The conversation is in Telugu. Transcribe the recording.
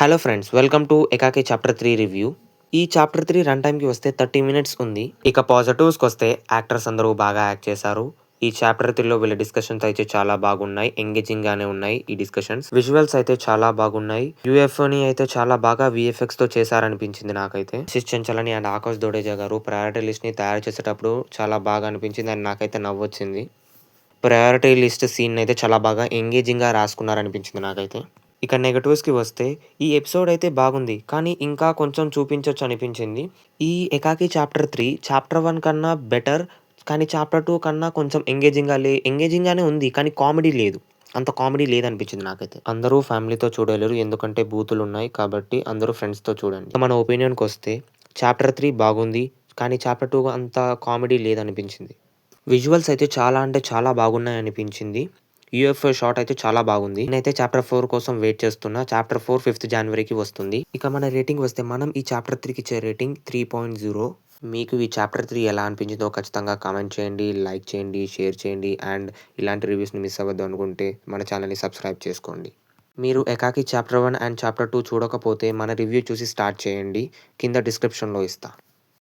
హలో ఫ్రెండ్స్, వెల్కమ్ టు ఏకాకి చాప్టర్ 3 రివ్యూ. ఈ చాప్టర్ 3 రన్ టైమ్‌కి వస్తే 30 మినిట్స్ ఉంది. ఇక పాజిటివ్స్‌కొస్తే యాక్టర్స్ అందరూ బాగా యాక్ట్ చేశారు. ఈ చాప్టర్ 3లో వీళ్ళ డిస్కషన్స్ అయితే చాలా బాగున్నాయి. ఎంగేజింగ్‌గానే ఉన్నాయి ఈ డిస్కషన్స్. విజువల్స్ అయితే చాలా బాగున్నాయి. యూఎఫ్ఓని అయితే చాలా బాగా వీఎఫ్ఎక్స్‌తో చేశారనిపించింది నాకైతే. ఆశిష్ చంచలని అండ్ ఆకాష్ దోడేజా గారు ప్రయారిటీ లిస్ట్‌ని తయారు చేసేటప్పుడు చాలా బాగా అనిపించింది అండ్ నాకైతే నవ్వొచ్చింది. ప్రయారిటీ లిస్ట్ సీన్‌నైతే చాలా బాగా ఎంగేజింగ్‌గా రాసుకున్నారనిపించింది నాకైతే. ఇక నెగెటివ్స్‌కి వస్తే ఈ ఎపిసోడ్ అయితే బాగుంది. కానీ ఇంకా కొంచెం చూపించొచ్చు అనిపించింది. ఈ 'ఏకాకి చాప్టర్ 3' చాప్టర్ 1 కన్నా బెటర్. కానీ చాప్టర్ 2 కన్నా కొంచెం ఎంగేజింగ్‌గానే ఉంది. కానీ కామెడీ లేదు. అంత కామెడీ లేదనిపించింది నాకైతే. అందరూ ఫ్యామిలీతో చూడలేరు. ఎందుకంటే బూతులున్నాయి. కాబట్టి అందరూ ఫ్రెండ్స్‌తో చూడండి. మన ఒపీనియన్‌కొస్తే చాప్టర్ 3 బాగుంది. కానీ చాప్టర్ 2 అంత కామెడీ లేదనిపించింది. విజువల్స్ అయితే చాలా అంటే చాలా బాగున్నాయనిపించింది. యూఎఫ్ఓ షాట్ అయితే చాలా బాగుంది. నేనైతే చాప్టర్ 4 కోసం వెయిట్ చేస్తున్నా. చాప్టర్ 4 5థ్ జాన్వరికి వస్తుంది. ఇక మన రేటింగ్ వస్తే మనం ఈ చాప్టర్ 3కి ఇచ్చే రేటింగ్ 3.0. మీకు ఈ చాప్టర్ 3 ఎలా అనిపించిందో ఖచ్చితంగా కామెంట్ చేయండి, లైక్ చేయండి, షేర్ చేయండి అండ్ ఇలాంటి రివ్యూస్‌ని మిస్ అవ్వద్దు అనుకుంటే మన ఛానల్‌ని సబ్స్క్రైబ్ చేసుకోండి. మీరు 'ఏకాకి చాప్టర్ 1 అండ్ చాప్టర్ 2' చూడకపోతే మన రివ్యూ చూసి స్టార్ట్ చేయండి. కింద డిస్క్రిప్షన్‌లో ఇస్తా.